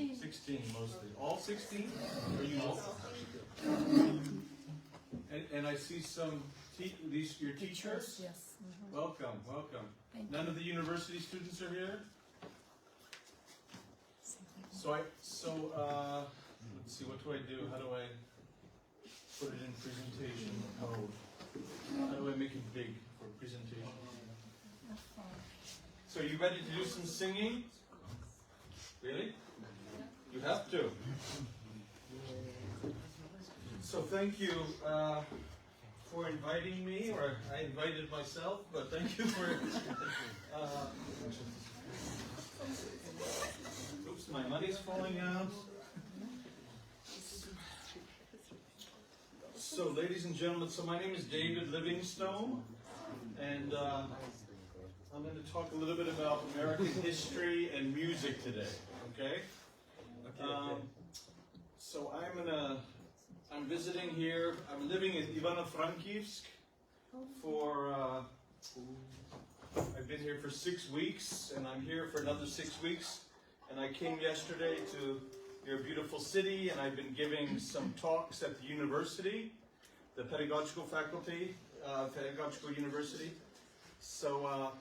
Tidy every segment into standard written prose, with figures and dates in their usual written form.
16. 16 mostly. All 16? Or you all? And I see some, these your teachers? Yes. Welcome, welcome. Thank None of the university students are here? Let's see, what do I do? How do I put it in presentation mode? How do I make it big for presentation? So you ready to do some singing? Really? You have to. So thank you for inviting me, or I invited myself, but thank you for... oops, my money's falling out. So ladies and gentlemen, so my name is David Livingstone, and I'm going to talk a little bit about American history and music today, okay? So I'm visiting here. I'm living in Ivano-Frankivsk for, I've been here for 6 weeks, and I'm here for another 6 weeks. And I came yesterday to your beautiful city, and I've been giving some talks at the university, the pedagogical faculty, pedagogical university. So,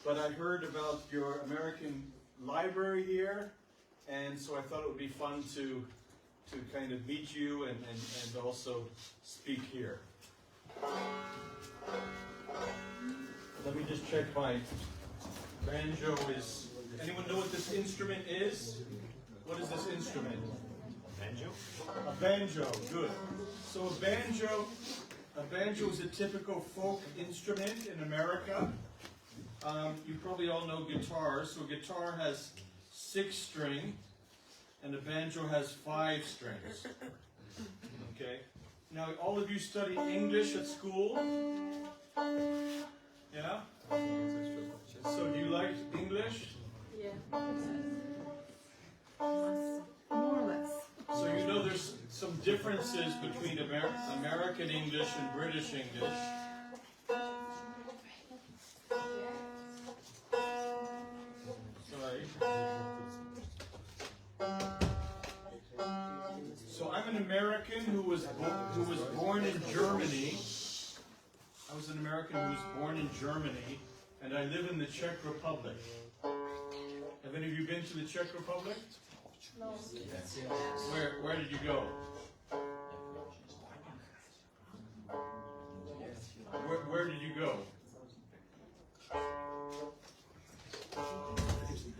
but I heard about your American library here, and so I thought it would be fun to kind of meet you and also speak here. Let me just check my banjo is... Anyone know what this instrument is? What is this instrument? Banjo? A banjo, good. So a banjo is a typical folk instrument in America. You probably all know guitars. So a guitar has 6 strings, and a banjo has 5 strings. Okay. Now, all of you study English at school? Yeah? So do you like English? Yeah. More or less. So you know there's some differences between American English and British English. Sorry. So I'm an American who was born in Germany. I was an American who was born in Germany, and I live in the Czech Republic. Have any of you been to the Czech Republic? No. Where did you go? Where did you go?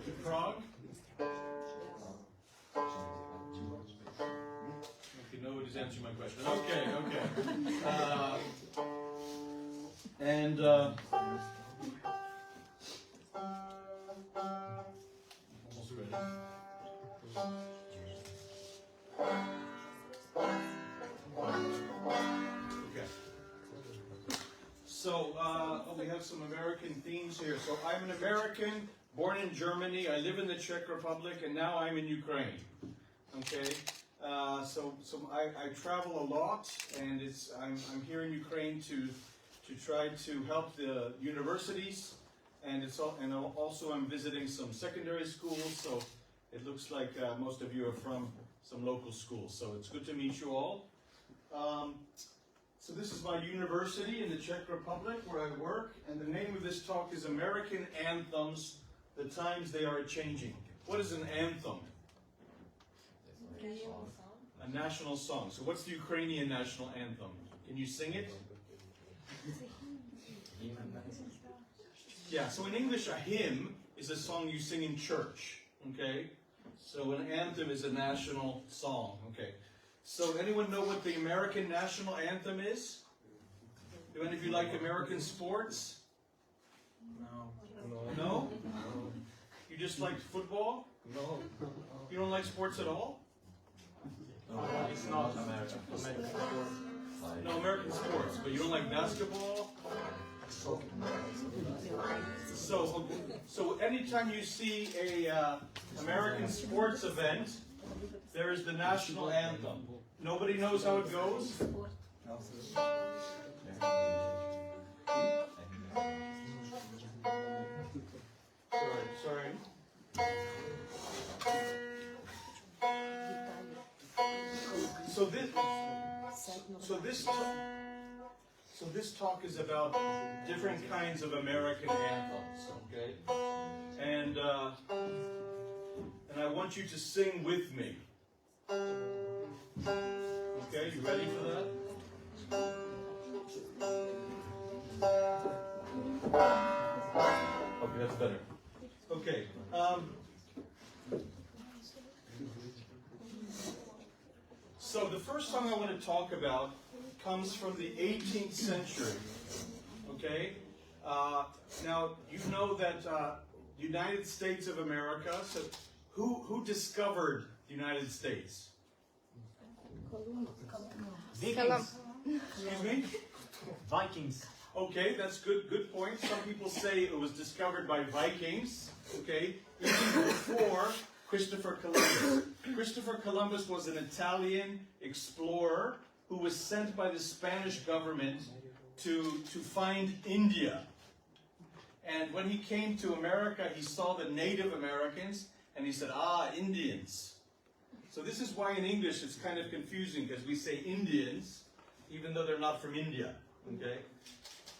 To Prague? Okay, nobody's answering my question. Okay. Almost ready. Okay. So, we have some American themes here. So, I'm an American, born in Germany. I live in the Czech Republic, and now I'm in Ukraine. Okay. So I travel a lot, and I'm here in Ukraine to try to help the universities, and also I'm visiting some secondary schools. So it looks like most of you are from some local schools. So it's good to meet you all. So this is my university in the Czech Republic where I work, and the name of this talk is American Anthems, the Times They Are Changing. What is an anthem? A national song. So what's the Ukrainian national anthem? Can you sing it? Yeah, so in English a hymn is a song you sing in church. Okay? So an anthem is a national song. Okay. So anyone know what the American national anthem is? Do any of you like American sports? No. No? You just like football? No. You don't like sports at all? No, it's not American. No, American sports, but you don't like basketball? So anytime you see a American sports event, there is the national anthem. Nobody knows how it goes? Sorry. So this talk is about different kinds of American anthems, okay? And I want you to sing with me. Okay, you ready for that? Okay, that's better. Okay. So the first song I want to talk about comes from the 18th century. Okay? Now, you know that United States of America, so who discovered the United States? Vikings. Excuse me? Vikings. Okay, that's good point. Some people say it was discovered by Vikings, okay, even before Christopher Columbus. Christopher Columbus was an Italian explorer who was sent by the Spanish government to find India. And when he came to America, he saw the Native Americans, and he said, Indians. So this is why in English it's kind of confusing, because we say Indians, even though they're not from India, okay?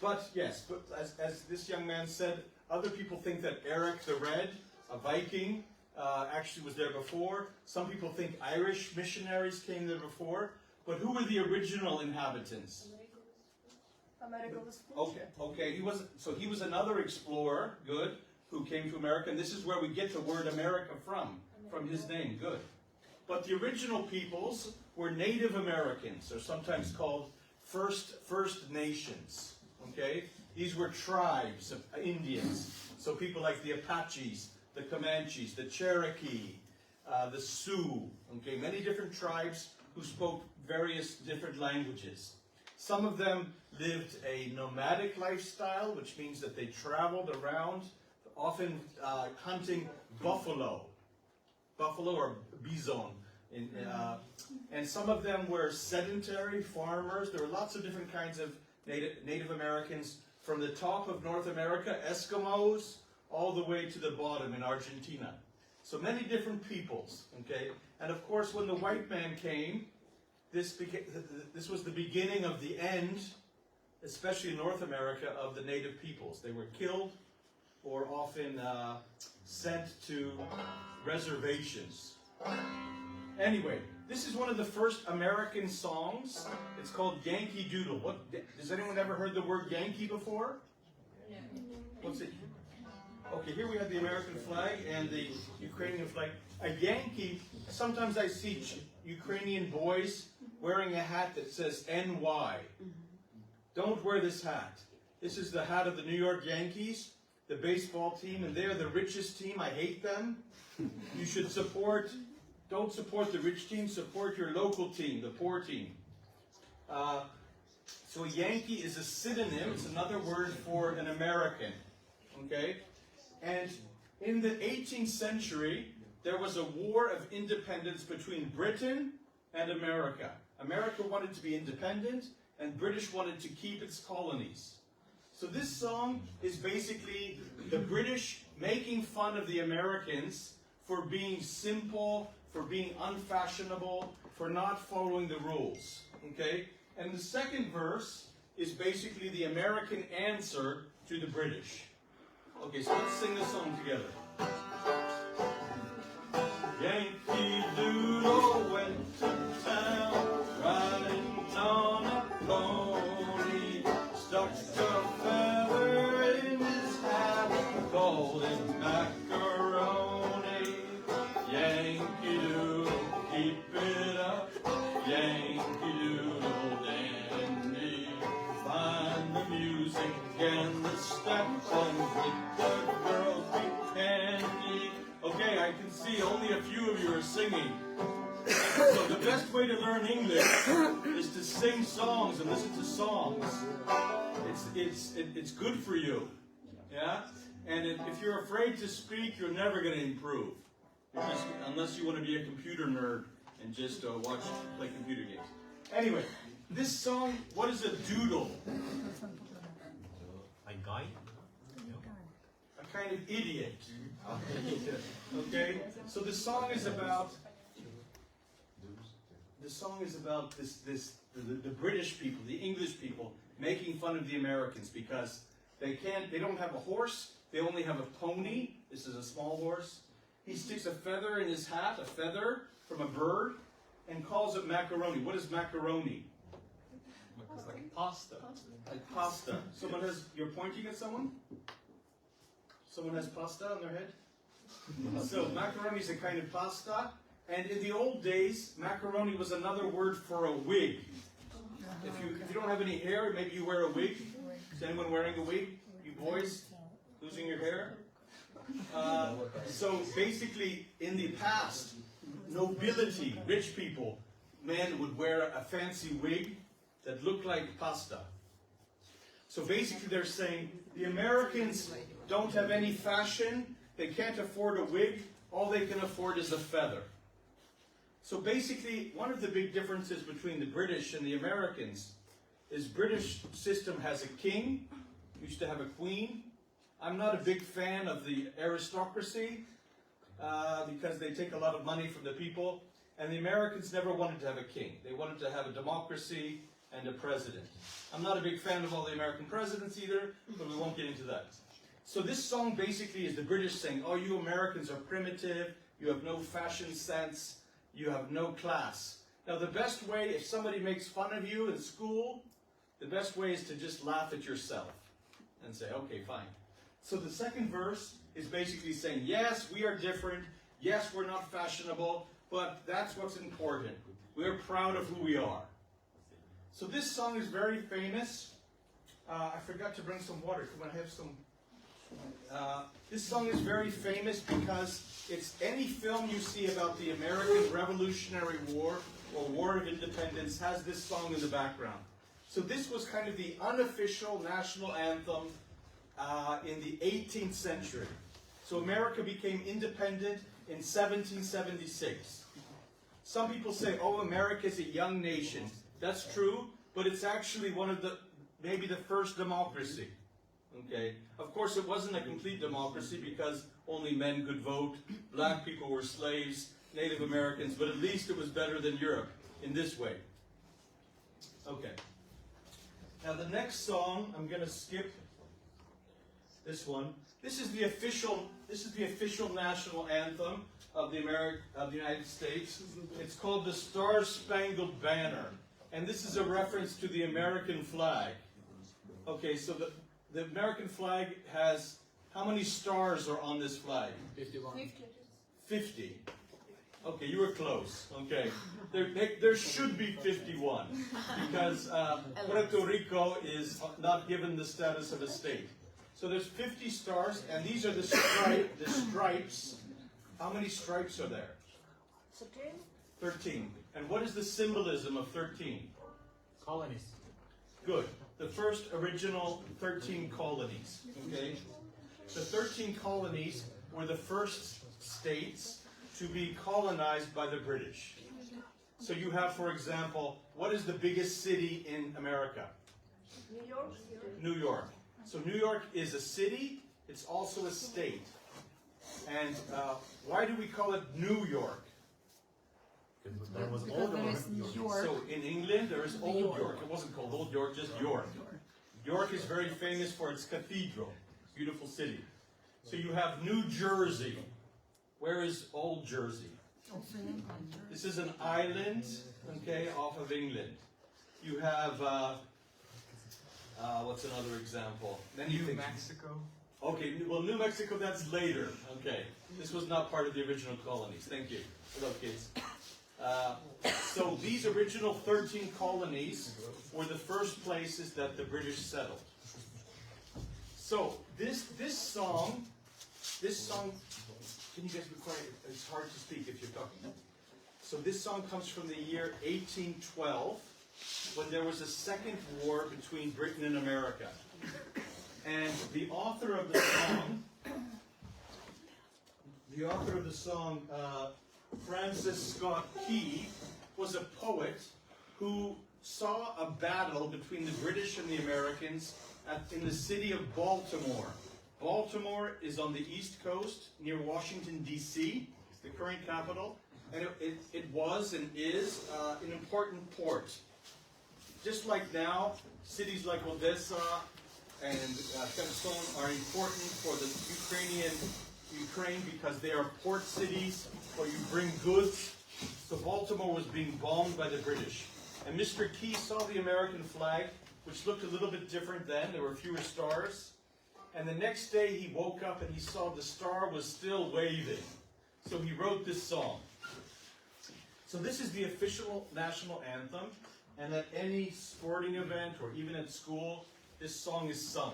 But yes, but as this young man said, other people think that Eric the Red, a Viking, actually was there before. Some people think Irish missionaries came there before. But who were the original inhabitants? Okay, he was another explorer, good, who came to America, and this is where we get the word America from his name, good. But the original peoples were Native Americans, or sometimes called First Nations. Okay, these were tribes of Indians. So people like the Apaches, the Comanches, the Cherokee, the Sioux. Okay, many different tribes who spoke various different languages. Some of them lived a nomadic lifestyle, which means that they traveled around, often hunting buffalo or bison. And some of them were sedentary farmers. There were lots of different kinds of Native Americans, from the top of North America, Eskimos, all the way to the bottom in Argentina. So many different peoples, okay? And of course, when the white man came, this was the beginning of the end, especially in North America, of the native peoples. They were killed or often sent to reservations. Anyway, this is one of the first American songs. It's called Yankee Doodle. Has anyone ever heard the word Yankee before? What's it? Okay, here we have the American flag and the Ukrainian flag. A Yankee, sometimes I see Ukrainian boys wearing a hat that says NY. Don't wear this hat. This is the hat of the New York Yankees, the baseball team, and they're the richest team. I hate them. You should don't support the rich team, support your local team, the poor team. So a Yankee is a synonym, it's another word for an American. Okay? And in the 18th century, there was a war of independence between Britain and America. America wanted to be independent, and British wanted to keep its colonies. So this song is basically the British making fun of the Americans for being simple, for being unfashionable, for not following the rules. Okay? And the second verse is basically the American answer to the British. Okay, so let's sing this song together. Yankee Doodle went to town, riding on a pony, stuck a feather in his hat, called him macaroni. Yankee Doodle, keep it up, Yankee Doodle dandy. Find the music and the steps and make the girls be candy. Okay, I can see only a few of you are singing. So the best way to learn English is to sing songs and listen to songs. It's good for you. Yeah? And if you're afraid to speak, you're never going to improve. Unless you want to be a computer nerd and just play computer games. Anyway, this song, what is a doodle? A guy? A kind of idiot. Okay? So the song is about the song is about the British people, the English people, making fun of the Americans because they don't have a horse, they only have a pony. This is a small horse. He sticks a feather in his hat, a feather from a bird, and calls it macaroni. What is macaroni? It's like pasta. Like pasta. You're pointing at someone? Someone has pasta on their head? So macaroni is a kind of pasta, and in the old days, macaroni was another word for a wig. If you don't have any hair, maybe you wear a wig. Is anyone wearing a wig? You boys losing your hair? So basically, in the past, nobility, rich people, men would wear a fancy wig that looked like pasta. So basically they're saying the Americans don't have any fashion, they can't afford a wig, all they can afford is a feather. So basically one of the big differences between the British and the Americans is British system has a king, used to have a queen. I'm not a big fan of the aristocracy because they take a lot of money from the people, and the Americans never wanted to have a king. They wanted to have a democracy and a president. I'm not a big fan of all the American presidents either, but we won't get into that. So this song basically is the British saying, oh, you Americans are primitive, you have no fashion sense, you have no class. Now the best way, if somebody makes fun of you in school, the best way is to just laugh at yourself and say, okay, fine. So the second verse is basically saying, yes, we are different, yes, we're not fashionable, but that's what's important. We're proud of who we are. So this song is very famous. I forgot to bring some water. Can I have some? This song is very famous because it's any film you see about the American Revolutionary War or War of Independence has this song in the background. So this was kind of the unofficial national anthem in the 18th century. So America became independent in 1776. Some people say, oh, America is a young nation. That's true, but it's actually one of maybe the first democracy. Okay? Of course, it wasn't a complete democracy because only men could vote, black people were slaves, Native Americans, but at least it was better than Europe in this way. Okay. Now the next song, I'm going to skip this one. This is the official national anthem of the United States. It's called the Star-Spangled Banner. And this is a reference to the American flag. Okay, so the American flag has, how many stars are on this flag? 51. 50. Okay, you were close. Okay, there should be 51 because Puerto Rico is not given the status of a state. So there's 50 stars, and these are the stripes. How many stripes are there? 13. And what is the symbolism of 13? Colonies. Good. The first original 13 colonies. Okay? The 13 colonies were the first states to be colonized by the British. So you have, for example, what is the biggest city in America? New York. New York. So New York is a city, it's also a state. And why do we call it New York? There was Because old there York. is New York. So in England there is Old York. It wasn't called Old York, just York. York is very famous for its cathedral. Beautiful city. So you have New Jersey. Where is Old Jersey? This is an island, okay, off of England. You have, what's another example? New Mexico. Okay, well, New Mexico, that's later. Okay, this was not part of the original colonies. Thank you. Hello, kids. So these original 13 colonies were the first places that the British settled. So this song, can you guys be quiet? It's hard to speak if you're talking. So this song comes from the year 1812, when there was a second war between Britain and America. And the author of the song, Francis Scott Key, was a poet who saw a battle between the British and the Americans in the city of Baltimore. Baltimore is on the East Coast near Washington, D.C., the current capital. And it was and is an important port. Just like now, cities like Odessa and Kherson are important for the Ukraine because they are port cities where you bring goods. So Baltimore was being bombed by the British. And Mr. Key saw the American flag, which looked a little bit different then. There were fewer stars. And the next day he woke up and he saw the star was still waving. So he wrote this song. So this is the official national anthem. And at any sporting event or even at school, this song is sung.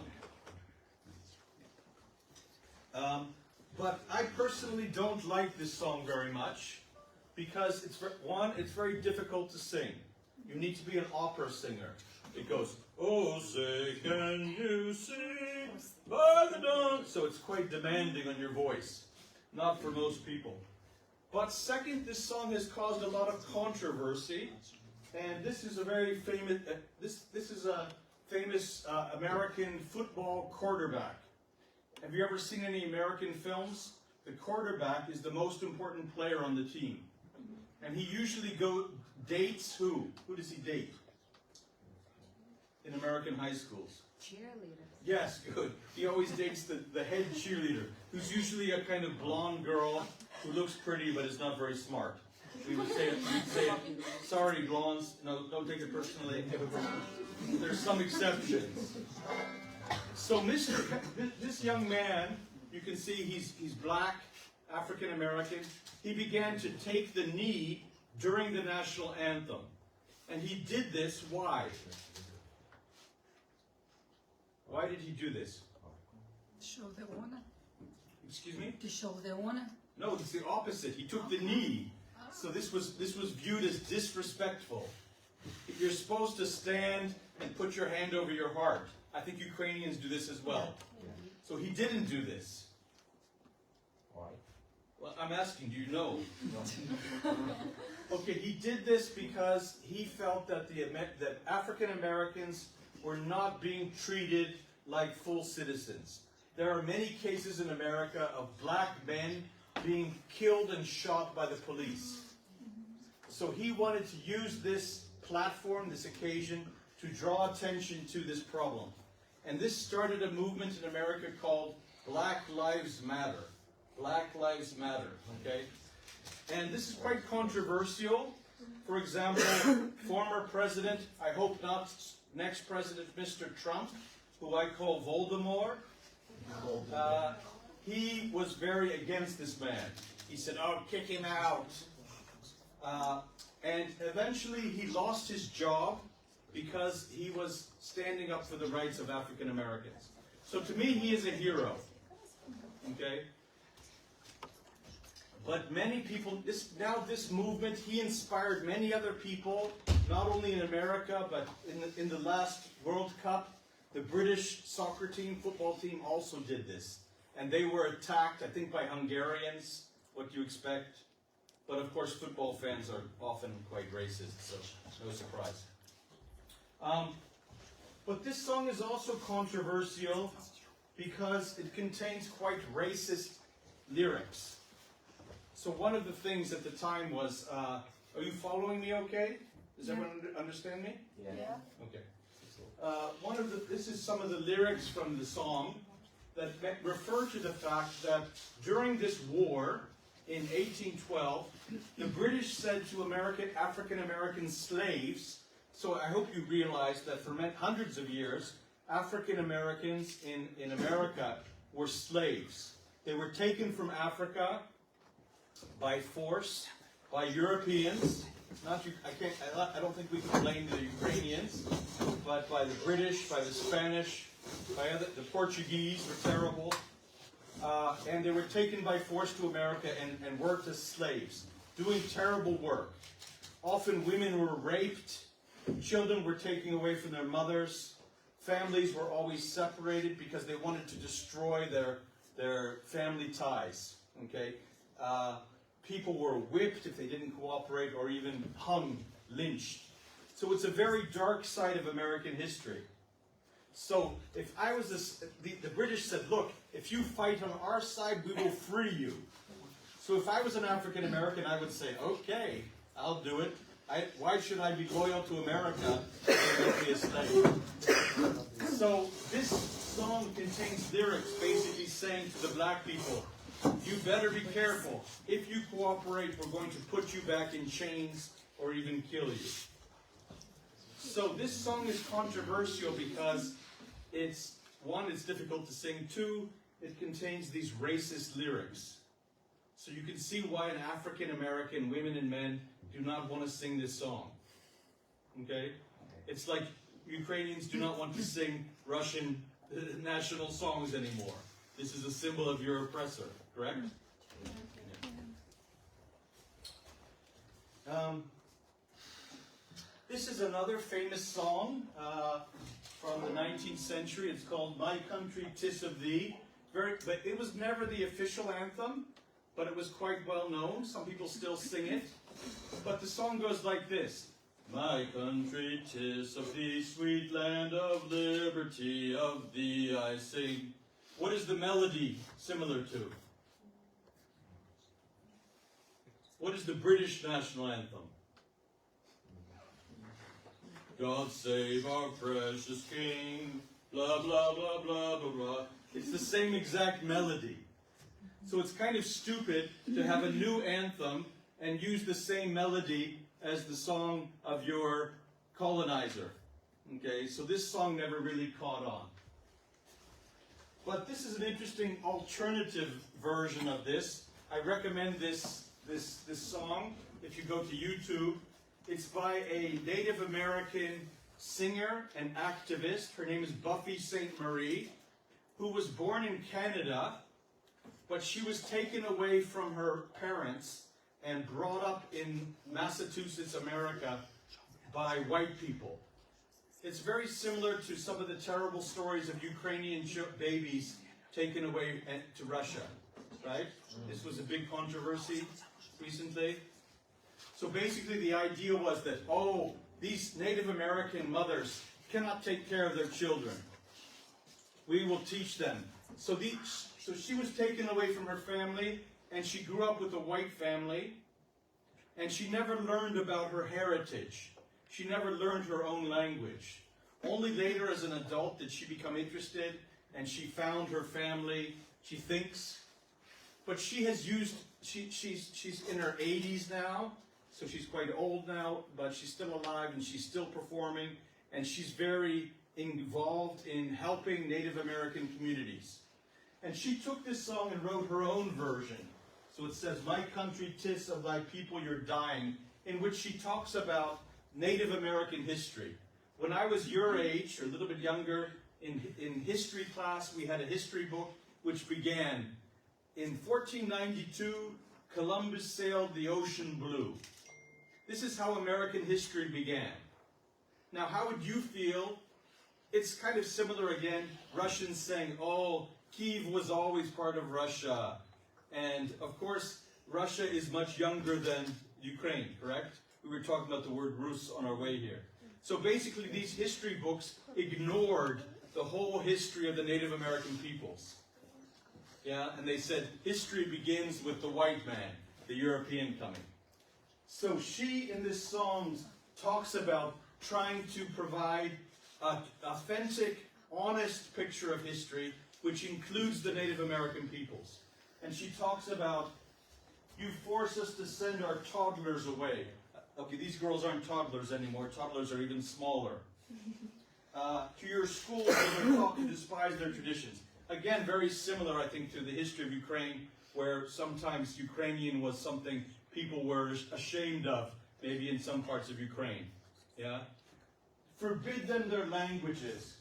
But I personally don't like this song very much because it's very difficult to sing. You need to be an opera singer. It goes, oh, say, can you sing by the dawn? So it's quite demanding on your voice. Not for most people. But second, this song has caused a lot of controversy. And this is a very famous, this is a famous American football quarterback. Have you ever seen any American films? The quarterback is the most important player on the team. And he usually dates who? Who does he date? In American high schools. Cheerleader. Yes, good. He always dates the head cheerleader, who's usually a kind of blonde girl who looks pretty but is not very smart. We would say, sorry, blondes, no, don't take it personally. There's some exceptions. So this young man, you can see he's black, African American. He began to take the knee during the national anthem. And he did this, why? Why did he do this? To show the honor. Excuse me? To show the honor. No, it's the opposite. He took the knee. So this was viewed as disrespectful. You're supposed to stand and put your hand over your heart. I think Ukrainians do this as well. So he didn't do this. Why? Well, I'm asking, do you know? Okay, he did this because he felt that that African Americans were not being treated like full citizens. There are many cases in America of black men being killed and shot by the police. So he wanted to use this platform, this occasion, to draw attention to this problem. And this started a movement in America called Black Lives Matter. Black Lives Matter, okay? And this is quite controversial. For example, former president, I hope not next president, Mr. Trump, who I call Voldemort, he was very against this man. He said, oh, kick him out. And eventually he lost his job because he was standing up for the rights of African Americans. So to me, he is a hero. Okay? But many people, this movement, he inspired many other people, not only in America, but in the last World Cup, the British soccer team, football team also did this. And they were attacked, I think, by Hungarians, what you expect. But of course, football fans are often quite racist, so no surprise. But this song is also controversial because it contains quite racist lyrics. So one of the things at the time was, are you following me okay? Does everyone understand me? Yeah. Okay. This is some of the lyrics from the song that refer to the fact that during this war in 1812, the British said to African American slaves, so I hope you realize that for hundreds of years, African Americans in America were slaves. They were taken from Africa by force, by Europeans. I don't think we can blame the Ukrainians, but by the British, by the Spanish, by the Portuguese were terrible. And they were taken by force to America and worked as slaves, doing terrible work. Often women were raped, children were taken away from their mothers, families were always separated because they wanted to destroy their family ties. Okay? People were whipped if they didn't cooperate, or even hung, lynched. So it's a very dark side of American history. So if I was the British said, look, if you fight on our side, we will free you. So if I was an African American, I would say, okay, I'll do it. Why should I be loyal to America and not be a slave? So this song contains lyrics basically saying to the black people, you better be careful. If you cooperate, we're going to put you back in chains or even kill you. So this song is controversial because it's, one, it's difficult to sing. Two, it contains these racist lyrics. So you can see why an African American women and men do not want to sing this song. Okay? It's like Ukrainians do not want to sing Russian national songs anymore. This is a symbol of your oppressor, correct? Yeah. This is another famous song from the 19th century. It's called My Country, 'Tis of Thee. But it was never the official anthem, but it was quite well known. Some people still sing it. But the song goes like this. My country, 'tis of thee, sweet land of liberty, of thee I sing. What is the melody similar to? What is the British national anthem? God save our precious King, blah, blah, blah, blah, blah, blah. It's the same exact melody. So it's kind of stupid to have a new anthem and use the same melody as the song of your colonizer. Okay, so this song never really caught on. But this is an interesting alternative version of this. I recommend this song if you go to YouTube. It's by a Native American singer and activist. Her name is Buffy St. Marie, who was born in Canada, but she was taken away from her parents and brought up in Massachusetts, America, by white people. It's very similar to some of the terrible stories of Ukrainian babies taken away to Russia, right? This was a big controversy recently. So basically the idea was that, oh, these Native American mothers cannot take care of their children. We will teach them. So she was taken away from her family, and she grew up with a white family, and she never learned about her heritage. She never learned her own language. Only later as an adult did she become interested, and she found her family, she thinks. But she has used, she's in her 80s now, so she's quite old now, but she's still alive and she's still performing, and she's very involved in helping Native American communities. And she took this song and wrote her own version. So it says, My country, 'tis of thy people you're dying, in which she talks about Native American history. When I was your age, or a little bit younger, in history class, we had a history book which began, in 1492, Columbus sailed the ocean blue. This is how American history began. Now, how would you feel? It's kind of similar again, Russians saying, oh, Kiev was always part of Russia. And, of course, Russia is much younger than Ukraine, correct? We were talking about the word Rus on our way here. So basically, these history books ignored the whole history of the Native American peoples. Yeah, and they said, history begins with the white man, the European coming. So she, in this song, talks about trying to provide an authentic, honest picture of history, which includes the Native American peoples. And she talks about, you force us to send our toddlers away. Okay, these girls aren't toddlers anymore. Toddlers are even smaller. To your schools, they're taught to despise their traditions. Again, very similar, I think, to the history of Ukraine, where sometimes Ukrainian was something people were ashamed of, maybe in some parts of Ukraine. Yeah? Forbid them their languages.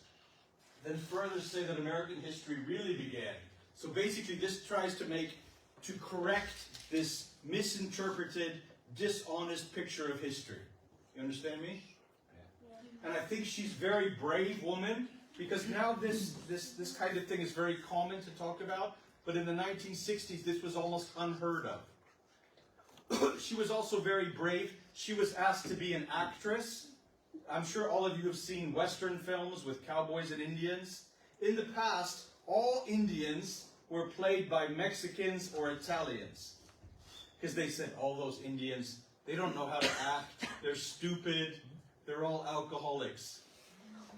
Then further say that American history really began. So basically, this tries to correct this misinterpreted, dishonest picture of history. You understand me? Yeah. And I think she's a very brave woman, because now this kind of thing is very common to talk about, but in the 1960s, this was almost unheard of. She was also very brave. She was asked to be an actress. I'm sure all of you have seen Western films with cowboys and Indians. In the past, all Indians were played by Mexicans or Italians. Because they said, all those Indians, they don't know how to act, they're stupid, they're all alcoholics.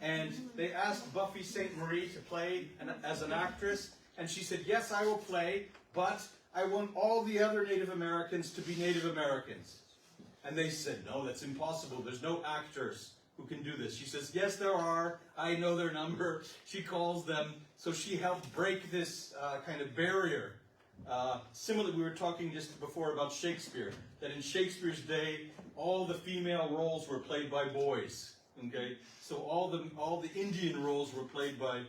And they asked Buffy St. Marie to play as an actress, and she said, yes, I will play, but I want all the other Native Americans to be Native Americans. And they said, no, that's impossible. There's no actors who can do this. She says, yes, there are. I know their number. She calls them. So she helped break this kind of barrier. Similarly, we were talking just before about Shakespeare, that in Shakespeare's day, all the female roles were played by boys. Okay, so all the Indian roles were played by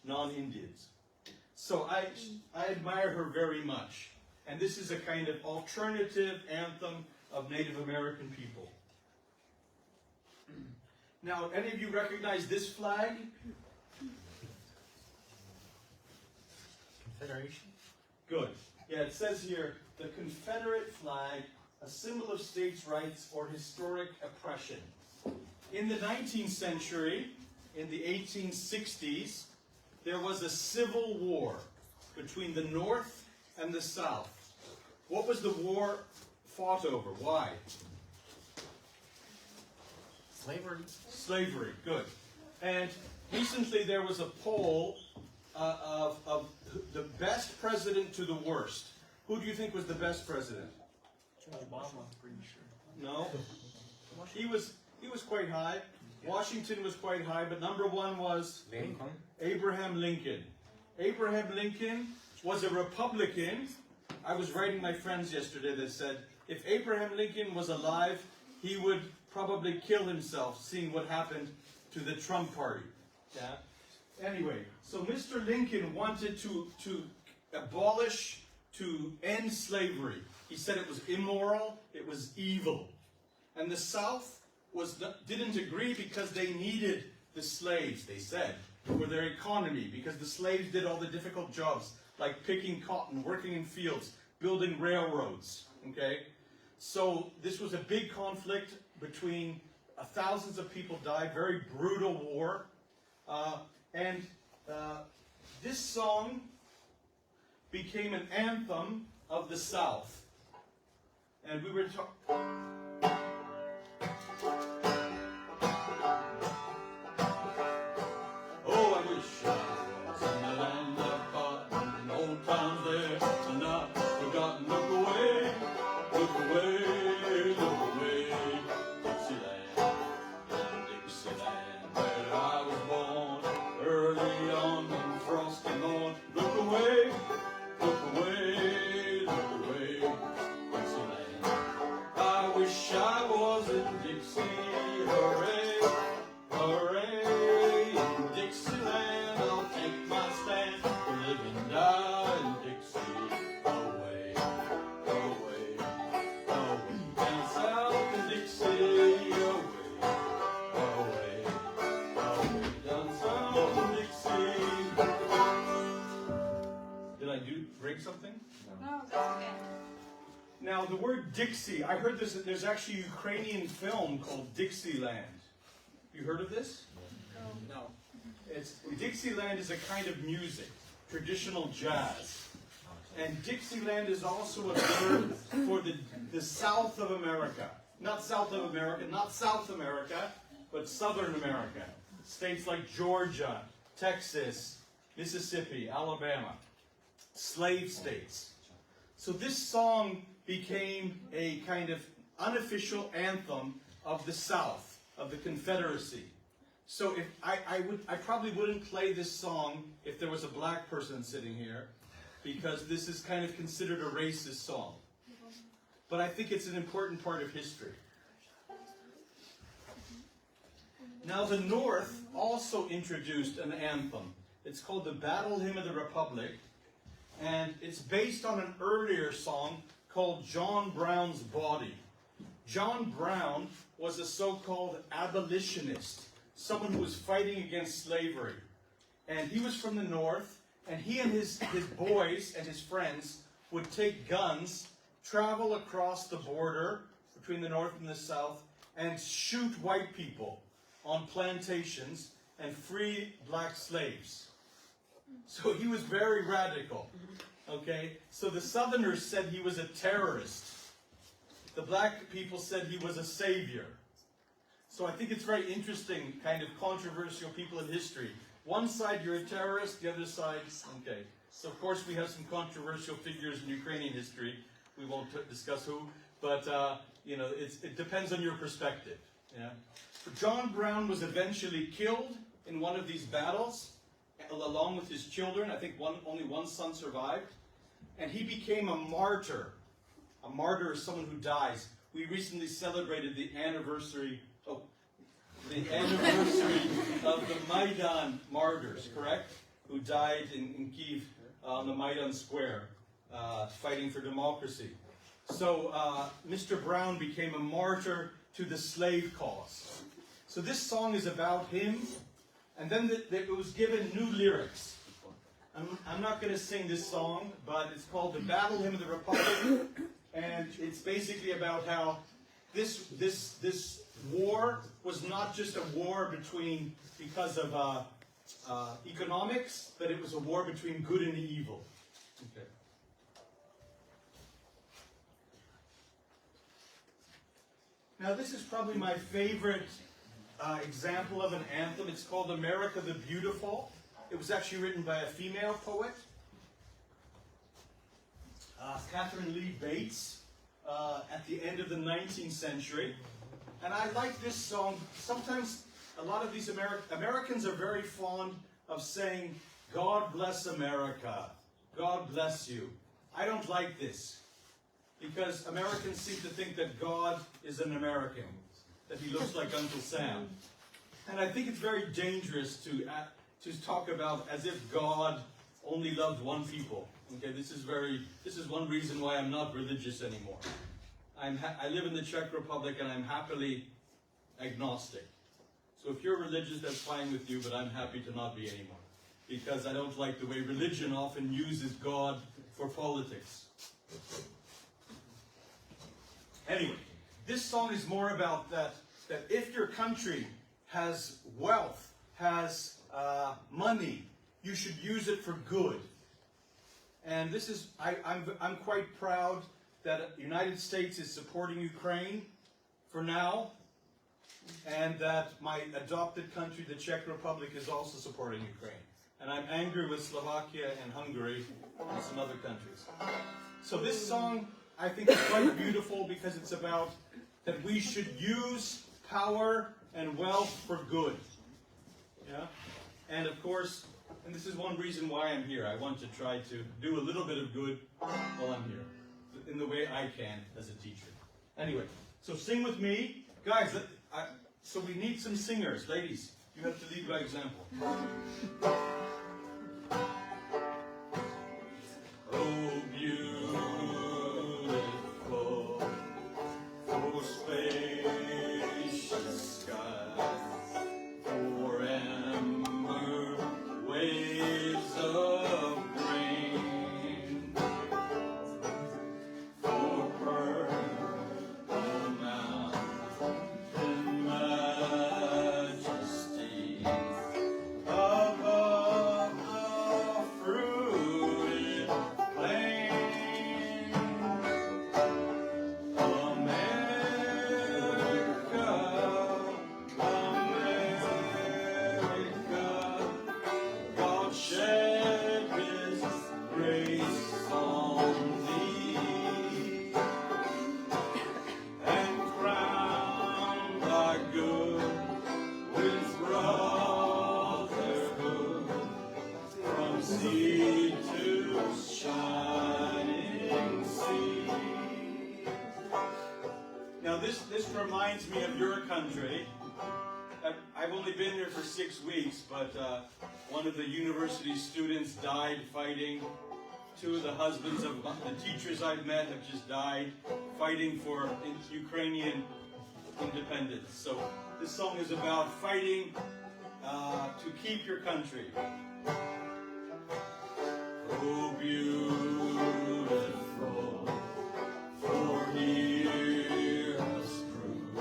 non-Indians. So I admire her very much. And this is a kind of alternative anthem of Native American people. Now, any of you recognize this flag? Confederation? Good. Yeah, it says here, the Confederate flag, a symbol of states' rights or historic oppression. In the 19th century, in the 1860s, there was a civil war between the North and the South. What was the war fought over? Why? Slavery. Slavery, good. And recently there was a poll of the best president to the worst. Who do you think was the best president? Obama, I'm pretty sure. No? He was quite high. Washington was quite high, but number one was Lincoln. Abraham Lincoln. Abraham Lincoln was a Republican. I was writing my friends yesterday that said, if Abraham Lincoln was alive, he would probably kill himself seeing what happened to the Trump party. Yeah. Anyway, so Mr. Lincoln wanted to abolish, to end slavery. He said it was immoral, it was evil. And the South didn't agree because they needed the slaves, they said, for their economy, because the slaves did all the difficult jobs, like picking cotton, working in fields, building railroads, okay? So this was a big conflict between thousands of people died, very brutal war. This song became an anthem of the South. And we were talking... Oh, I wish I was in the land of cotton, in old towns there, and not forgotten. Look away, look away, look away, Dixieland, Dixieland, where I was born, early on one frosty morn. Look away, look away, look away, Dixieland. I wish I was in Dixie, hooray, hooray, in Dixieland I'll take my stand, live and die in Dixie, away, away, away, down south in Dixie, away, away, away, down south in Dixie. Did I break something? No, that's okay. Now, the word Dixie, I heard there's actually a Ukrainian film called Dixieland. You heard of this? No. Dixieland is a kind of music, traditional jazz. And Dixieland is also a term for the South of America. Not South of America, not South America, but Southern America. States like Georgia, Texas, Mississippi, Alabama. Slave states. So this song became a kind of unofficial anthem of the South, of the Confederacy. So if I probably wouldn't play this song if there was a black person sitting here, because this is kind of considered a racist song. But I think it's an important part of history. Now the North also introduced an anthem. It's called the Battle Hymn of the Republic, and it's based on an earlier song called John Brown's Body. John Brown was a so-called abolitionist, someone who was fighting against slavery. And he was from the North, and he and his boys and his friends would take guns, travel across the border between the North and the South, and shoot white people on plantations and free black slaves. So he was very radical. Okay? So the Southerners said he was a terrorist. The black people said he was a savior. So I think it's very interesting, kind of controversial people in history. One side, you're a terrorist, the other side, okay. So of course we have some controversial figures in Ukrainian history. We won't discuss who, but you know, it depends on your perspective. Yeah. But John Brown was eventually killed in one of these battles, along with his children. I think only one son survived. And he became a martyr. A martyr is someone who dies. We recently celebrated the anniversary of the Maidan martyrs, correct? Who died in Kyiv on the Maidan Square, fighting for democracy. So Mr. Brown became a martyr to the slave cause. So this song is about him, and then it was given new lyrics. I'm not going to sing this song, but it's called the Battle Hymn of the Republic, and it's basically about how this war was not just a war because of economics, but it was a war between good and evil. Okay. Now this is probably my favorite example of an anthem. It's called America the Beautiful. It was actually written by a female poet, Catherine Lee Bates, at the end of the 19th century. And I like this song. Sometimes a lot of these Americans are very fond of saying, God bless America, God bless you. I don't like this, because Americans seem to think that God is an American, that he looks like Uncle Sam. And I think it's very dangerous to talk about as if God only loved one people. Okay, this is one reason why I'm not religious anymore. I live in the Czech Republic and I'm happily agnostic. So if you're religious, that's fine with you, but I'm happy to not be anymore. Because I don't like the way religion often uses God for politics. Anyway, this song is more about that if your country has wealth, has money, you should use it for good. And this is, I'm quite proud that the United States is supporting Ukraine for now, and that my adopted country, the Czech Republic, is also supporting Ukraine. And I'm angry with Slovakia and Hungary and some other countries. So this song, I think, is quite beautiful because it's about that we should use power and wealth for good. Yeah? And of course, and this is one reason why I'm here. I want to try to do a little bit of good while I'm here, in the way I can as a teacher. Anyway, so sing with me. Guys, so we need some singers. Ladies, you have to lead by example. Oh, beautiful, for spacious skies, for amber waves of grain, for purple mountain majesty, above the fruited plain. America, God shed His grace on thee, and crown thy good with brotherhood, from sea to shining sea. Now this reminds me of your country. I've only been here for 6 weeks, but one of the university students died fighting. 2 of the husbands of the teachers I've met have just died fighting for Ukrainian independence. So this song is about fighting to keep your country. Oh, beautiful, for here has proved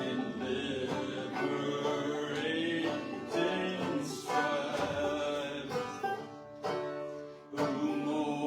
in liberating strife, who more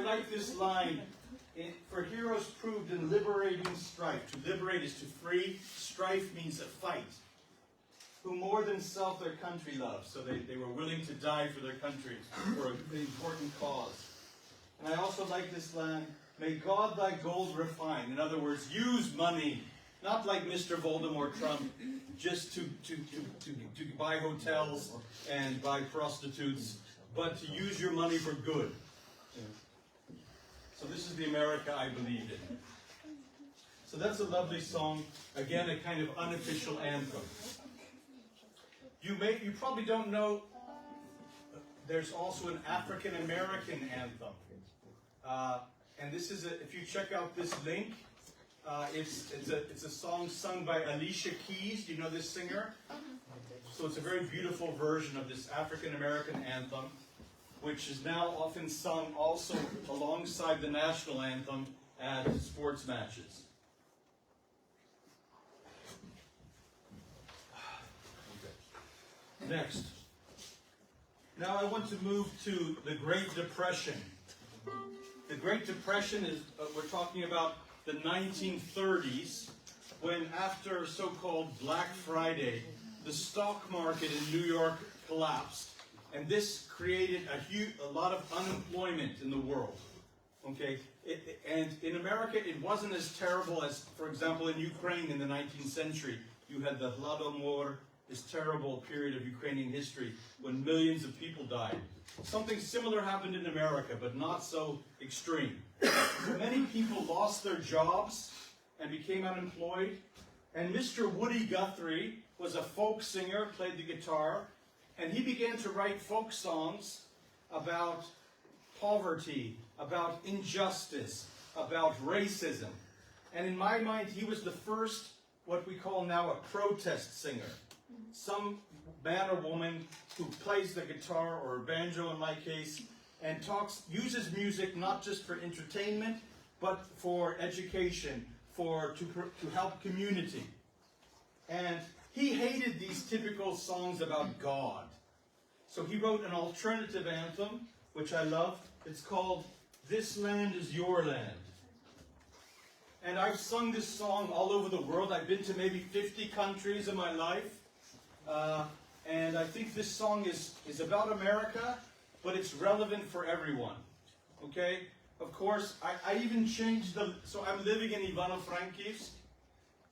like this line, for heroes proved in liberating strife. To liberate is to free. Strife means a fight. Who more than self their country love. So they were willing to die for their country, for an important cause. And I also like this line, may God thy gold refine. In other words, use money, not like Mr. Voldemort Trump, just to buy hotels and buy prostitutes, but to use your money for good. So this is the America I believed in. So that's a lovely song. Again, a kind of unofficial anthem. You probably don't know, there's also an African American anthem. And this is, if you check out this link, it's a song sung by Alicia Keys. Do you know this singer? So it's a very beautiful version of this African American anthem, which is now often sung also alongside the national anthem at sports matches. Next. Now I want to move to the Great Depression. The Great Depression is, we're talking about the 1930s, when after so-called Black Friday, the stock market in New York collapsed. And this created a lot of unemployment in the world. Okay? And in America, it wasn't as terrible as, for example, in Ukraine in the 19th century. You had the Holodomor, this terrible period of Ukrainian history when millions of people died. Something similar happened in America, but not so extreme. Many people lost their jobs and became unemployed. And Mr. Woody Guthrie was a folk singer, played the guitar, and he began to write folk songs about poverty, about injustice, about racism. And in my mind, he was the first, what we call now a protest singer. Some man or woman who plays the guitar or banjo in my case and uses music not just for entertainment but for education, to help community. And he hated these typical songs about God. So he wrote an alternative anthem, which I love. It's called This Land Is Your Land. And I've sung this song all over the world. I've been to maybe 50 countries in my life. And I think this song is about America, but it's relevant for everyone. Okay? Of course, I even changed so I'm living in Ivano-Frankivsk,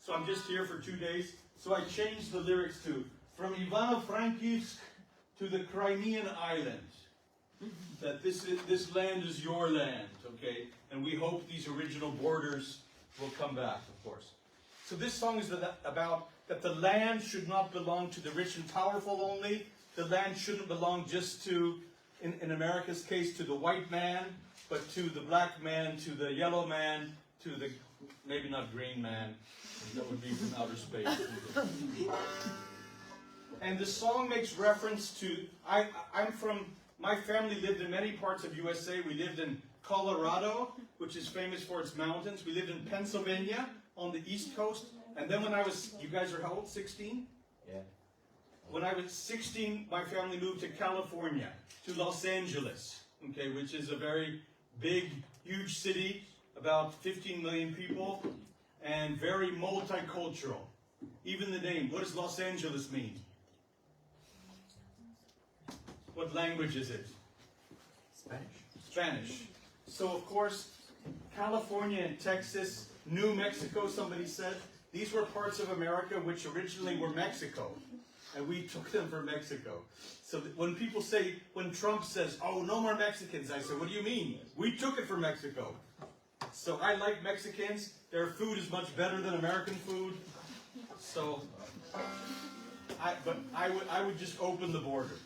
so I'm just here for 2 days. So I changed the lyrics to, from Ivano-Frankivsk to the Crimean island. That this land is your land, okay? And we hope these original borders will come back, of course. So this song is about that the land should not belong to the rich and powerful only. The land shouldn't belong just to, in America's case, to the white man, but to the black man, to the yellow man, to the, maybe not green man, that would be from outer space. And the song makes reference to, my family lived in many parts of USA. We lived in Colorado, which is famous for its mountains. We lived in Pennsylvania on the East Coast. And then when I was, you guys are how old, 16? Yeah. When I was 16, my family moved to California, to Los Angeles, okay, which is a very big, huge city, about 15 million people, and very multicultural. Even the name, what does Los Angeles mean? What language is it? Spanish. Spanish. So of course, California and Texas, New Mexico, somebody said, these were parts of America which originally were Mexico. And we took them for Mexico. So when people say, when Trump says, oh, no more Mexicans, I say, what do you mean? We took it for Mexico. So I like Mexicans. Their food is much better than American food. So, I would just open the border.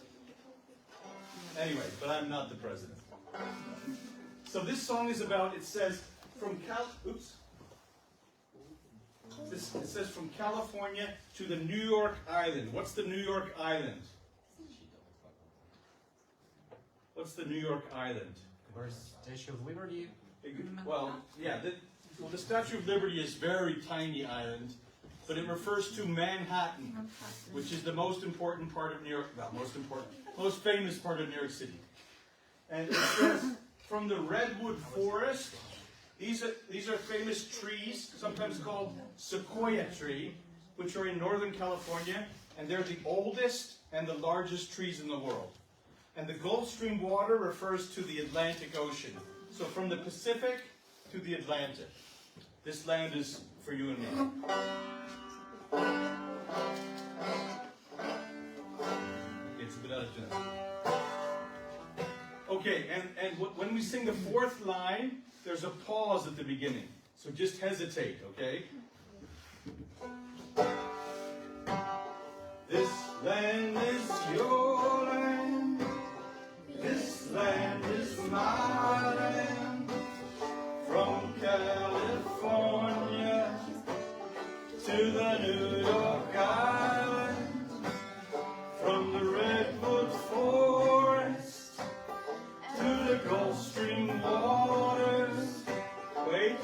Anyway, but I'm not the president. So this song is about, it says, it says from California to the New York Island. What's the New York Island? What's the New York Island? Where's Statue of Liberty? Well, yeah, the Statue of Liberty is a very tiny island, but it refers to Manhattan, which is the most important part of New York, well, most famous part of New York City. And it says, from the redwood forest. These are famous trees, sometimes called sequoia tree, which are in Northern California, and they're the oldest and the largest trees in the world. And the Gulf Stream water refers to the Atlantic Ocean. So from the Pacific to the Atlantic. This land is for you and me. It's a bit out of tune. Okay, and when we sing the fourth line, there's a pause at the beginning. So just hesitate, okay? This land is your land. This land is my land. From California to the New York Island. From the redwood forest to the Gulf Stream waters. Wait,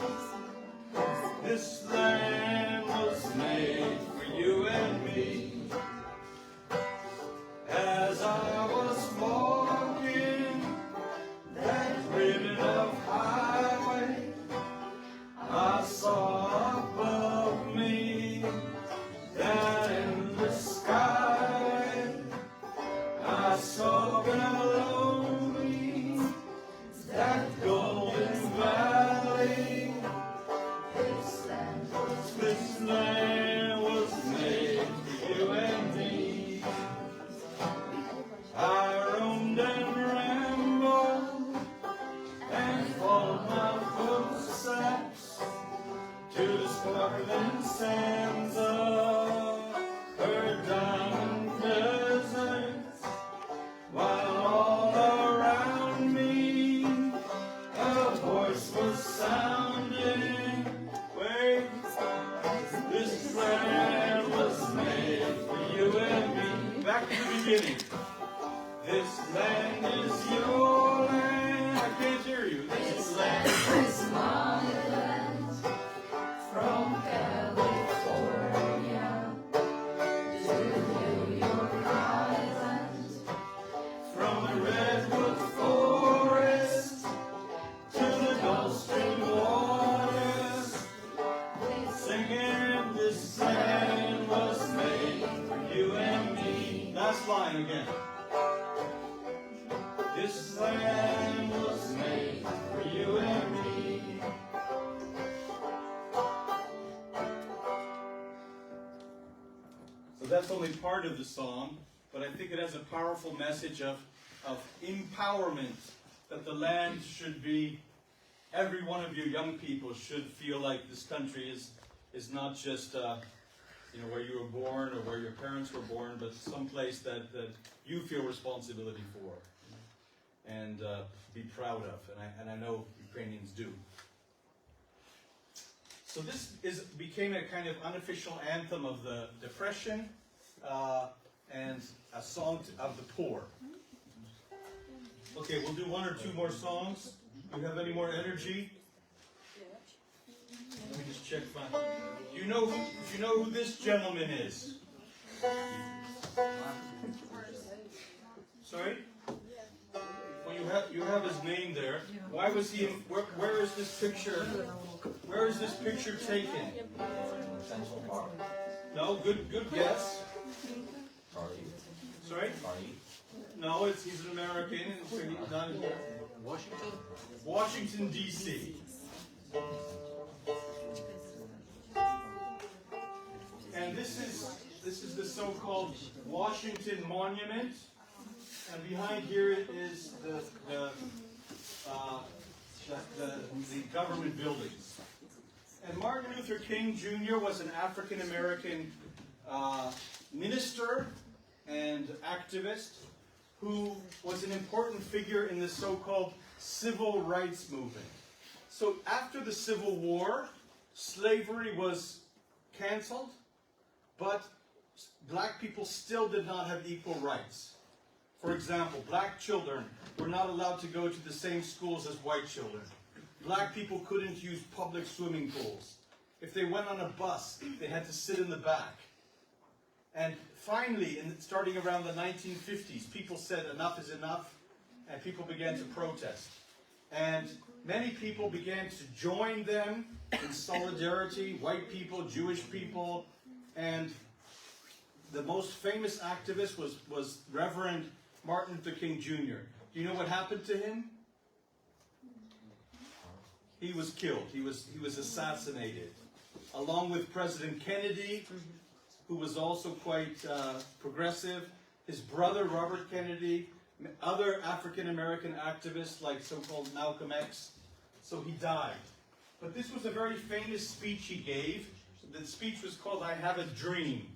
this land was made for you and me. As I was walking that ribbon of highway, I saw above me that endless sky. I saw below me that golden valley. This land was made for you and me. I roamed and rambled and followed my footsteps to the sparkling sands of her diamond deserts, while all around me a voice was sounding. Wait, this land was made for you and me. Back to the beginning. This land is your land. I can't hear you. This land is my land. From California to New York Island. From the redwood forest to the Gulf Stream waters. Singing, this land was made for you and me. Last line again. This land was made for you and me. So that's only part of the song, but I think it has a powerful message of empowerment, that the land should be, every one of you young people should feel like this country is not just where you were born or where your parents were born, but someplace that you feel responsibility for and be proud of, and I know Ukrainians do. So this became a kind of unofficial anthem of the Depression and a song of the poor. Okay, we'll do one or two more songs. Do you have any more energy? Let me just check my... Do you know who this gentleman is? Sorry? Well, you have his name there. Why was he in, where is this picture? Where is this picture taken? Central Park. No, good guess. Sorry? No, he's an American. It's not in Washington? Washington, D.C. And this is the so-called Washington Monument. And behind here is the government buildings. And Martin Luther King Jr. was an African-American minister and activist who was an important figure in the so-called civil rights movement. So after the Civil War, slavery was canceled, but black people still did not have equal rights. For example, black children were not allowed to go to the same schools as white children. Black people couldn't use public swimming pools. If they went on a bus, they had to sit in the back. And finally, starting around the 1950s, people said enough is enough, and people began to protest. And many people began to join them in solidarity, white people, Jewish people, and the most famous activist was Reverend Martin Luther King Jr. Do you know what happened to him? He was killed. He was assassinated, along with President Kennedy, who was also quite progressive. His brother, Robert Kennedy, other African-American activists like so-called Malcolm X. So he died. But this was a very famous speech he gave. The speech was called, "I Have a Dream."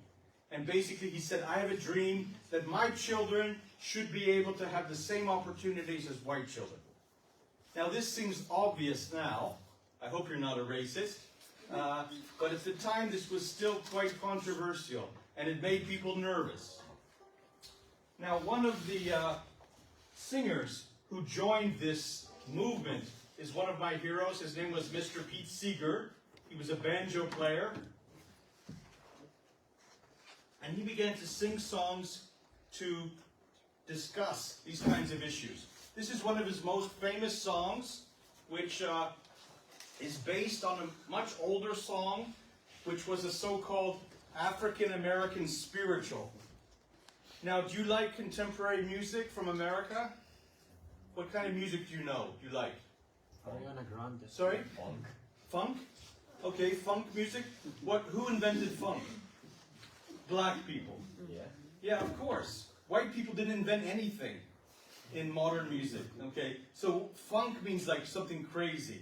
And basically he said, I have a dream that my children should be able to have the same opportunities as white children. Now this seems obvious now. I hope you're not a racist. But at the time this was still quite controversial. And it made people nervous. Now one of the singers who joined this movement is one of my heroes. His name was Mr. Pete Seeger. He was a banjo player. And he began to sing songs to discuss these kinds of issues. This is one of his most famous songs, which is based on a much older song, which was a so-called African-American spiritual. Now, do you like contemporary music from America? What kind of music do you know? Do you like? Ariana Grande. Sorry? Funk. Funk? Okay, funk music. Who invented funk? Black people. Yeah. Yeah, of course. White people didn't invent anything in modern music. Okay, so funk means like something crazy.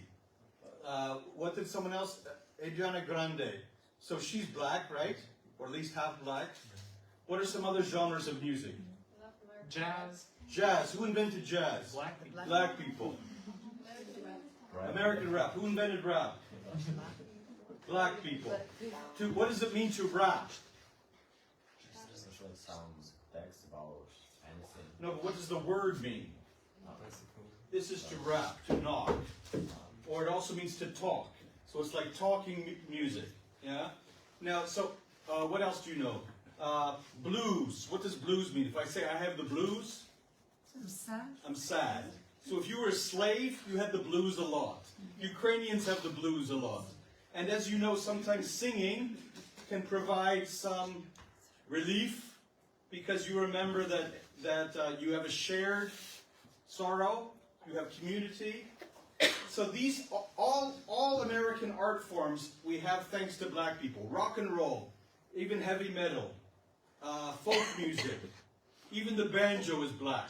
What did someone else? Ariana Grande. So she's black, right? Or at least half black. What are some other genres of music? Jazz. Jazz. Who invented jazz? Black people. Black people. Right. American rap. Who invented rap? Black people. What does it mean to rap? Especially sounds, text about anything. No, but what does the word mean? This is to rap, to knock. Or it also means to talk. So it's like talking music. Yeah? Now, so what else do you know? Blues. What does blues mean? If I say I have the blues, I'm sad. I'm sad. So if you were a slave, you had the blues a lot. Ukrainians have the blues a lot. And as you know, sometimes singing can provide some relief because you remember that you have a shared sorrow, you have community. So these, all American art forms we have thanks to black people. Rock and roll, even heavy metal, folk music, even the banjo is black.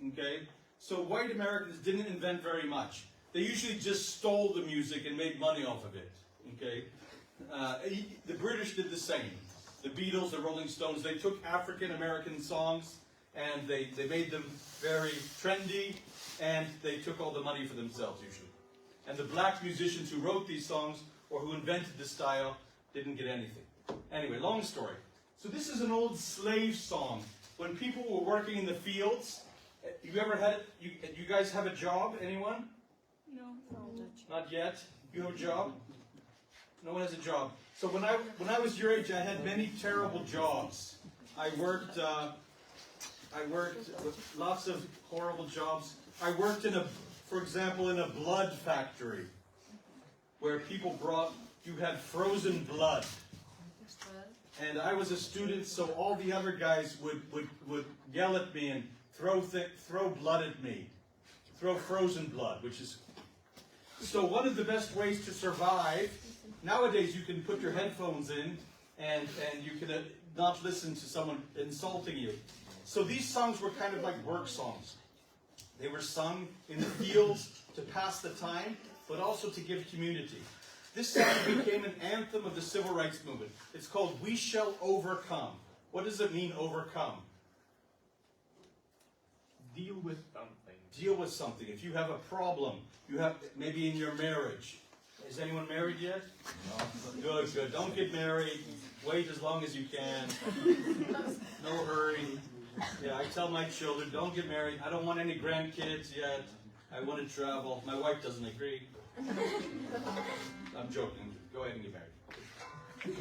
Okay? So white Americans didn't invent very much. They usually just stole the music and made money off of it. Okay? The British did the same. The Beatles, the Rolling Stones, they took African American songs and they made them very trendy, and they took all the money for themselves usually. And the black musicians who wrote these songs or who invented the style didn't get anything. Anyway, long story. So this is an old slave song. When people were working in the fields, you ever had it? You guys have a job? Anyone? No. Not yet. You have a job? No one has a job. So when I was your age, I had many terrible jobs. I worked with lots of horrible jobs. I worked for example, in a blood factory, where you had frozen blood. And I was a student, so all the other guys would yell at me and throw blood at me. Throw frozen blood, which is... So one of the best ways to survive, nowadays you can put your headphones in and you can not listen to someone insulting you. So these songs were kind of like work songs. They were sung in the fields to pass the time, but also to give community. This song became an anthem of the civil rights movement. It's called We Shall Overcome. What does it mean, overcome? Deal with something. Deal with something. If you have a problem, you have maybe in your marriage. Is anyone married yet? No. Good. Don't get married. Wait as long as you can. No hurry. Yeah, I tell my children, don't get married. I don't want any grandkids yet. I want to travel. My wife doesn't agree. I'm joking. Go ahead and get married.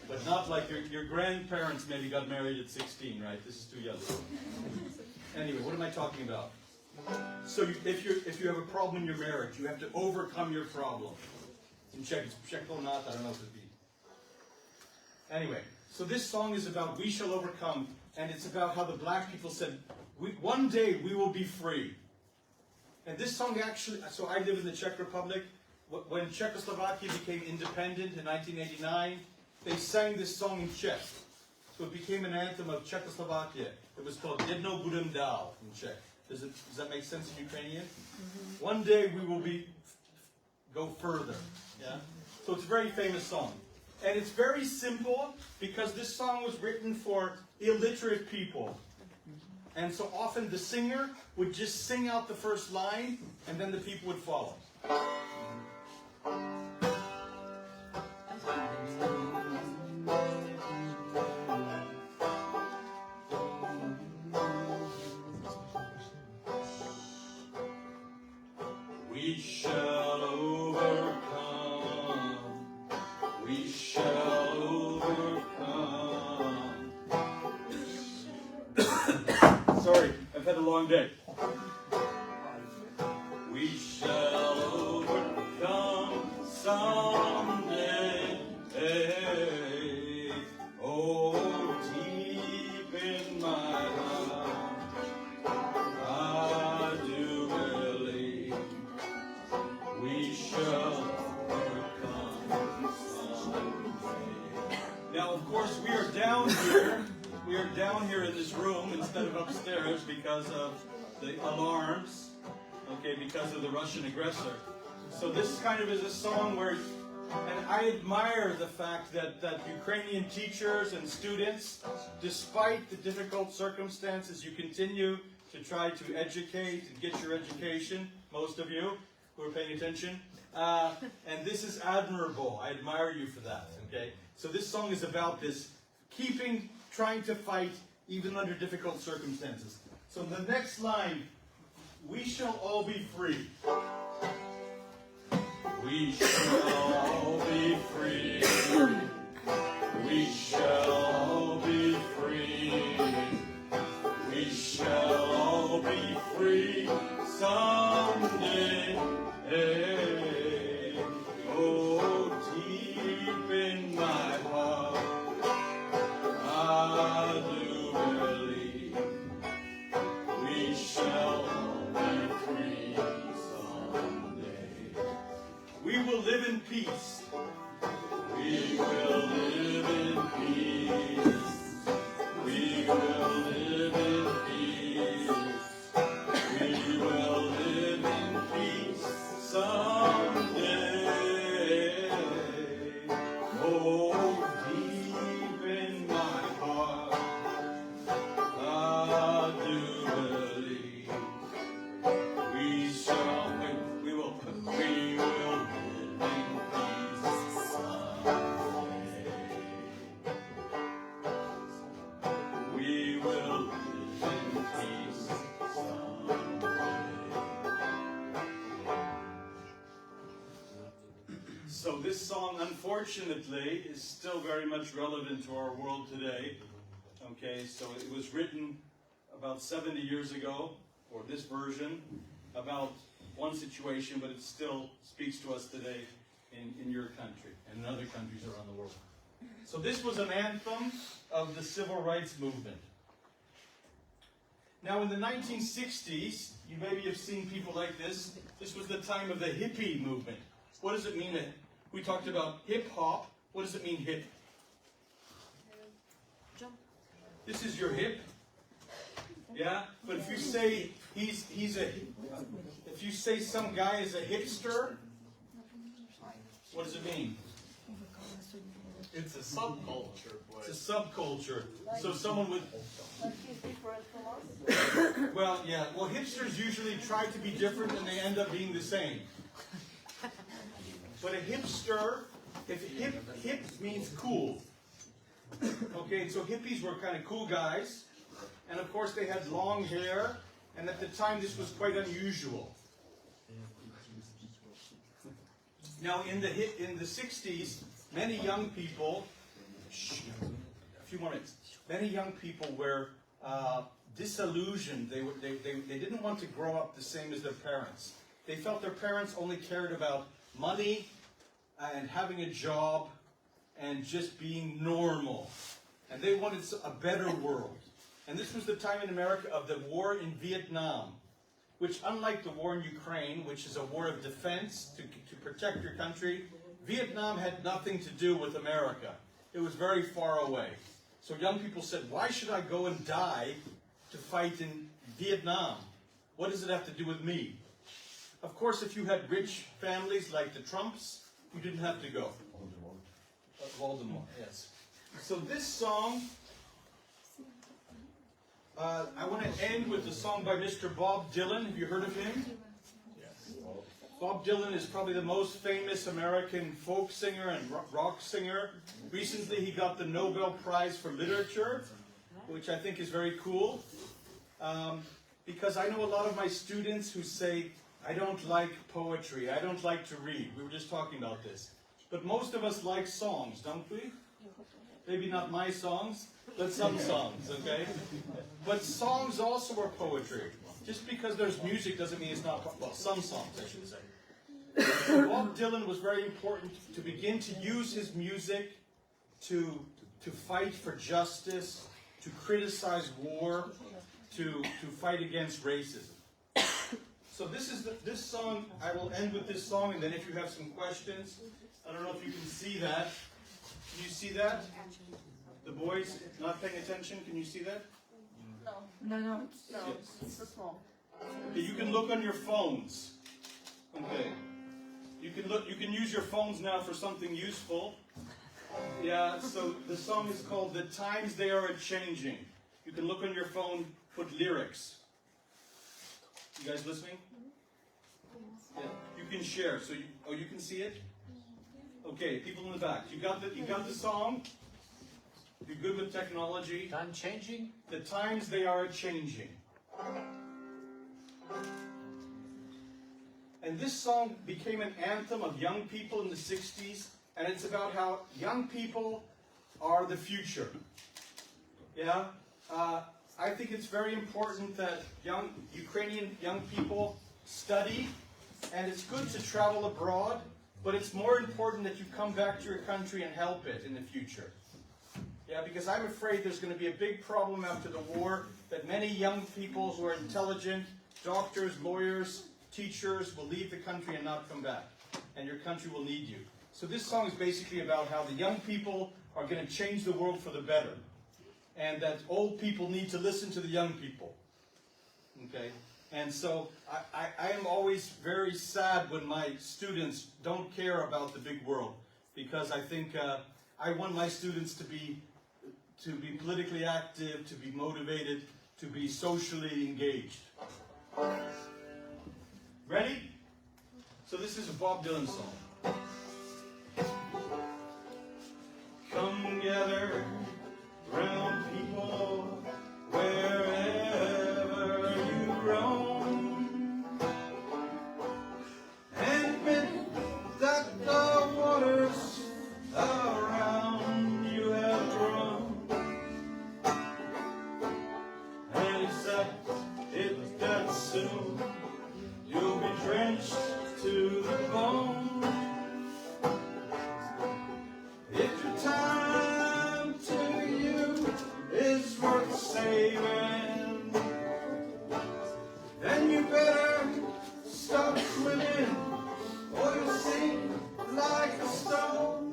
But not like your grandparents maybe got married at 16, right? This is too young. Anyway, what am I talking about? So if you have a problem in your marriage, you have to overcome your problem. In Czech, it's Czechonat, I don't know if it'd be. Anyway, so this song is about we shall overcome, and it's about how the black people said, one day we will be free. And this song actually, so I live in the Czech Republic. When Czechoslovakia became independent in 1989, they sang this song in Czech. So it became an anthem of Czechoslovakia. It was called Jednou budem dál in Czech. Does that make sense in Ukrainian? Mm-hmm. One day we will go further. Yeah? So it's a very famous song. And it's very simple because this song was written for illiterate people. And so often the singer would just sing out the first line and then the people would follow. We shall overcome. We shall overcome. Sorry, I've had a long day. We shall overcome someday. Oh, deep in my heart, I do believe we shall overcome someday. Now, of course, we are down here. We are down here in this room instead of upstairs because of the alarms, okay, because of the Russian aggressor. So this kind of is a song where, and I admire the fact that Ukrainian teachers and students, despite the difficult circumstances, you continue to try to educate and get your education, most of you who are paying attention. And this is admirable. I admire you for that, okay? So this song is about this, trying to fight even under difficult circumstances. So the next line, we shall all be free. We shall all be free. We shall all be free. We shall all be free someday. Hey, oh, deep in my heart, I do believe we shall all be free someday. We will live in peace. We will live in peace. We will live in peace. We will live in peace someday. Oh, deep in my heart, I do believe we shall, we will live in peace someday. We will live in peace someday. So this song, unfortunately, is still very much relevant to our world today. Okay, so it was written about 70 years ago, or this version, about one situation, but it still speaks to us today in your country and in other countries around the world. So this was an anthem of the civil rights movement. Now in the 1960s, you maybe have seen people like this. This was the time of the hippie movement. What does it mean? We talked about hip-hop. What does it mean, hip? This is your hip. Yeah? But if you say if you say some guy is a hipster, what does it mean? It's a subculture. It's a subculture. So someone with... But he's different from us. Well, yeah. Well, hipsters usually try to be different and they end up being the same. But a hipster, if hip means cool. Okay, so hippies were kind of cool guys. And of course they had long hair. And at the time this was quite unusual. Now in the 60s, many young people, a few more minutes, many young people were disillusioned. They didn't want to grow up the same as their parents. They felt their parents only cared about money and having a job and just being normal. And they wanted a better world. And this was the time in America of the war in Vietnam, which, unlike the war in Ukraine, which is a war of defense to protect your country, Vietnam had nothing to do with America. It was very far away. So young people said, why should I go and die to fight in Vietnam? What does it have to do with me? Of course, if you had rich families like the Trumps, you didn't have to go. Voldemort, yes. So this song, I want to end with a song by Mr. Bob Dylan. Have you heard of him? Yes. Bob Dylan is probably the most famous American folk singer and rock singer. Recently he got the Nobel Prize for Literature, which I think is very cool. Because I know a lot of my students who say, I don't like poetry, I don't like to read. We were just talking about this. But most of us like songs, don't we? Maybe not my songs, but some songs, okay? But songs also are poetry. Just because there's music doesn't mean it's not, well, some songs I should say. Bob Dylan was very important to begin to use his music to fight for justice, to criticize war, to fight against racism. So this song, I will end with this song, and then if you have some questions, I don't know if you can see that. Can you see that? The boys not paying attention, can you see that? No, No, it's so small. Okay, you can look on your phones. Okay. You can use your phones now for something useful. Yeah, so the song is called The Times They Are A-Changing. You can look on your phone, put lyrics. You guys listening? Yeah. You can share. So you can see it? Okay, people in the back. You got the song? You're good with technology? Time changing? The times they are changing. And this song became an anthem of young people in the 60s, and it's about how young people are the future. Yeah? I think it's very important that Ukrainian young people study, and it's good to travel abroad, but it's more important that you come back to your country and help it in the future. Yeah, because I'm afraid there's going to be a big problem after the war, that many young people who are intelligent, doctors, lawyers, teachers, will leave the country and not come back. And your country will need you. So this song is basically about how the young people are going to change the world for the better. And that old people need to listen to the young people. Okay? And so I am always very sad when my students don't care about the big world. Because I think I want my students to be politically active, to be motivated, to be socially engaged. Ready? So this is a Bob Dylan song. Come gather round people wherever you roam, and admit that the waters around you have grown, and accept it that soon you'll be drenched to the bone. If your time to you is worth saving, then you better stop swimming, or you'll sink like a stone.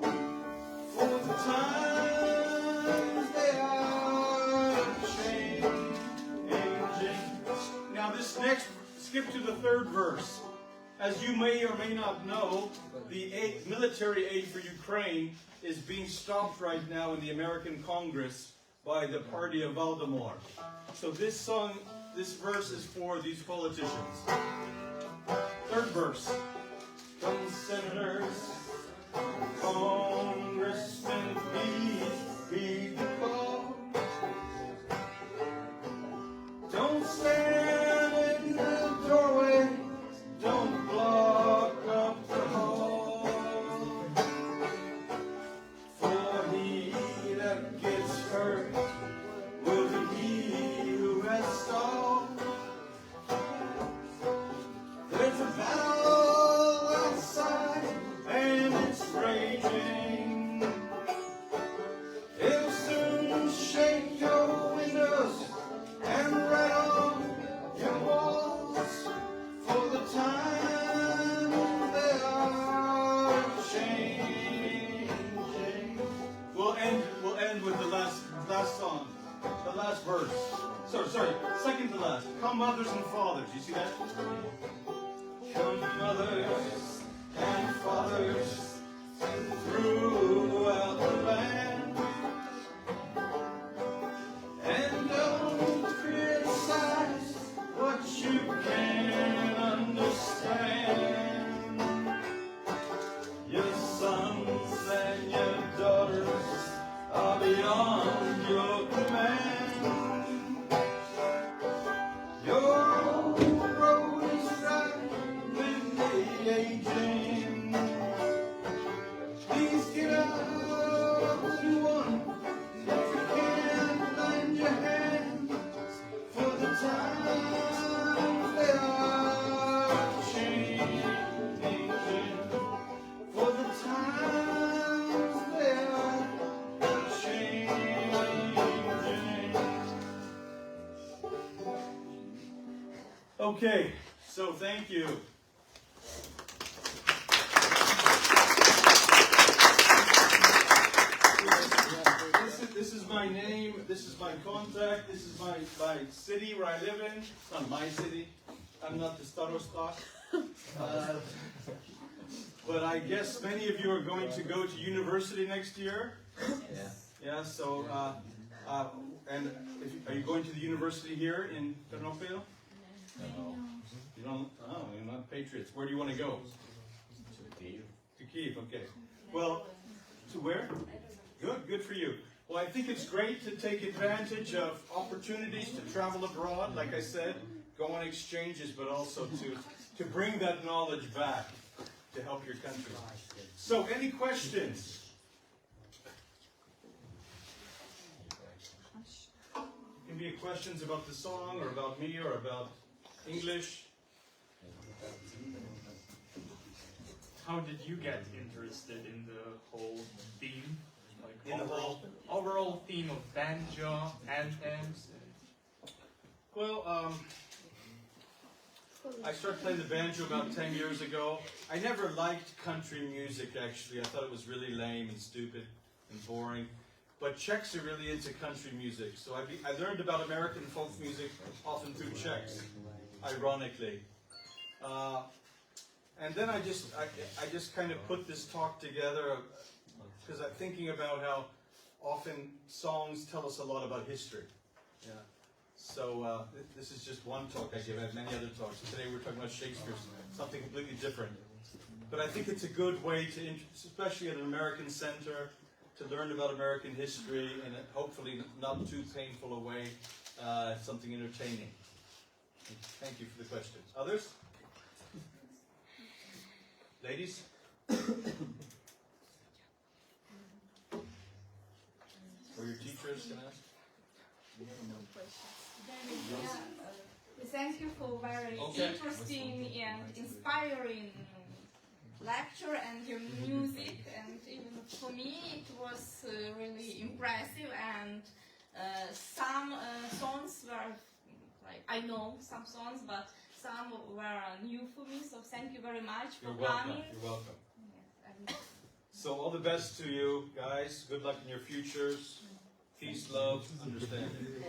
For the times they are changing. Now this next, skip to the third verse. As you may or may not know, the military aid for Ukraine is being stopped right now in the American Congress by the party of Voldemort. So this song, this verse is for these politicians. Third verse. Come senators, congressmen, please heed the call. Don't stand in the doorway, don't block up the hall. For he that gets hurt will be he who has Last song. The last verse. Sorry, second to last. Come mothers and fathers. You see that? Come mothers and fathers throughout the land. And don't criticize what you can't understand. Your sons and your daughters are beyond your command. Your road is rapidly aging. Please get out and one if you can lend your hand, for the times they are changing. For the times they are changing. Okay, so thank you. This is my name, this is my contact, this is my city where I live in. It's not my city. I'm not the starosta. But I guess many of you are going to go to university next year. Yeah, so, and are you going to the university here in Ternopil? No. You don't, oh, you're not patriots. Where do you want to go? To Kyiv. To Kyiv, okay. Well, to where? Good for you. Well, I think it's great to take advantage of opportunities to travel abroad, like I said, go on exchanges, but also to bring that knowledge back to help your country. So, any questions? It can be questions about the song, or about me, or about English. How did you get interested in the whole theme? Like In the whole- overall theme of banjo, anthems? Well, I started playing the banjo about 10 years ago. I never liked country music, actually. I thought it was really lame and stupid and boring. But Czechs are really into country music. So I learned about American folk music often through Czechs, ironically. And then I just kind of put this talk together because I'm thinking about how often songs tell us a lot about history. Yeah. So this is just one talk I give. I have many other talks. Today we're talking about Shakespeare, something completely different. But I think it's a good way to, especially at an American center, to learn about American history in a hopefully not too painful a way, something entertaining. Thank you for the questions. Others? Ladies? Or your teachers can ask? Thank you for very Okay. interesting and inspiring lecture and your music, and even for me it was really impressive, and some songs were like, I know some songs, but some were new for me, so thank you very much for coming. You're welcome. Yes, So all the best to you guys. Good luck in your futures. Peace, love, understanding.